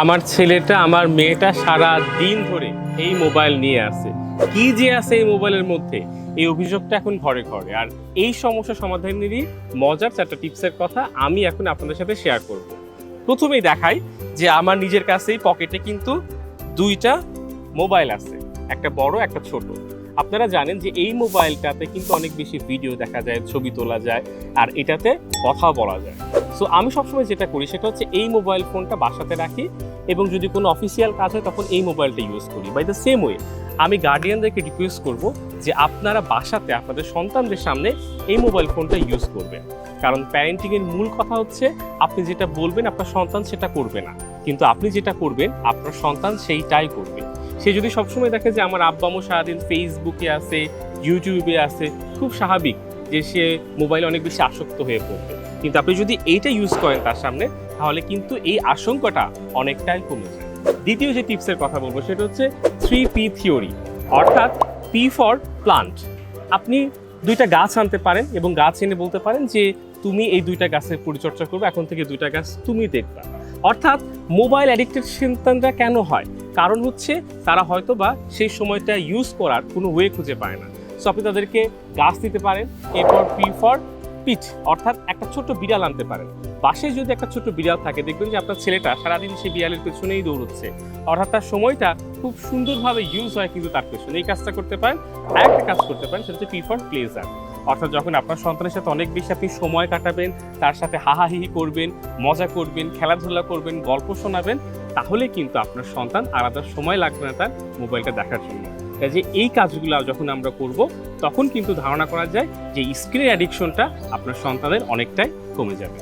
আমার ছেলেটা আমার মেয়েটা সারা দিন ধরে এই মোবাইল নিয়ে আসে। কি যে আছে এই মোবাইলের মধ্যে, এই অভিযোগটা এখন ঘরে ঘরে। আর এই সমস্যা সমাধানেরই মজার 4টা টিপসের কথা আমি এখন আপনাদের সাথে শেয়ার করব। প্রথমেই দেখাই যে আমার নিজের কাছেই পকেটে কিন্তু 2টা মোবাইল আছে, একটা বড় একটা ছোট। আপনারা জানেন যে এই মোবাইলটাতে কিন্তু অনেক বেশি ভিডিও দেখা যায়, ছবি তোলা যায়, আর এটাতে কথাও বলা যায়। সো আমি সবসময় যেটা করি সেটা হচ্ছে এই মোবাইল ফোনটা বাসাতে রাখি, এবং যদি কোনো অফিসিয়াল কাজ হয় তখন এই মোবাইলটা ইউজ করি। বাই দ্য সেম ওয়ে আমি গার্ডিয়ানদেরকে রিকোয়েস্ট করব যে আপনারা বাসাতে আপনাদের সন্তানদের সামনে এই মোবাইল ফোনটা ইউজ করবেন। কারণ প্যারেন্টিংয়ের মূল কথা হচ্ছে আপনি যেটা বলবেন আপনার সন্তান সেটা করবে না, কিন্তু আপনি যেটা করবেন আপনার সন্তান সেইটাই করবে। সে যদি সবসময় দেখে যে আমার আব্বা আম্মু সারাদিন ফেসবুকে আছে, ইউটিউবে আছে, খুব স্বাভাবিক যে সে মোবাইলে অনেক বেশি আসক্ত হয়ে পড়বে। কিন্তু আপনি যদি এইটা ইউজ করেন তার সামনে, তাহলে কিন্তু এই আশঙ্কাটা অনেকটাই কমে যায়। দ্বিতীয় যে টিপসের কথা বলবো সেটা হচ্ছে 3P থিওরি, অর্থাৎ P ফর প্লান্ট। আপনি 2টা গাছ আনতে পারেন এবং গাছ এনে বলতে পারেন যে তুমি এই 2টা গাছের পরিচর্যা করবে, এখন থেকে 2টা গাছ তুমি দেখবা। অর্থাৎ মোবাইল অ্যাডিক্টেড সন্তানরা কেন হয়? কারণ হচ্ছে তারা হয়তো বা সেই সময়টা ইউজ করার কোনো ওয়ে খুঁজে পায় না। সো আপনি তাদেরকে গাছ দিতে পারেন। এরপর P ফর পিট, অর্থাৎ একটা ছোট্ট বিড়াল আনতে পারেন। বাসায় যদি একটা ছোট্ট বিড়াল থাকে, দেখবেন যে আপনার ছেলেটা সারাদিন সেই বিড়ালের পেছনেই দৌড়চ্ছে, অর্থাৎ তার সময়টা খুব সুন্দরভাবে ইউজ হয় কিন্তু তার পেছনে। এই কাজটা করতে পারেন। আরেকটা কাজ করতে পারেন, সেটা হচ্ছে P ফর প্লেজার, অর্থাৎ যখন আপনার সন্তানের সাথে অনেক বেশি আপনি সময় কাটাবেন, তার সাথে হাহাহিহি করবেন, মজা করবেন, খেলাধুলা করবেন, গল্প শোনাবেন, তাহলে কিন্তু আপনার সন্তান আলাদা সময় লাগবে না তার মোবাইলটা দেখার জন্য। কাজে এই কাজগুলো যখন আমরা করব, তখন কিন্তু ধারণা করা যায় যে স্ক্রিন অ্যাডিকশনটা আপনার সন্তানের অনেকটাই কমে যাবে।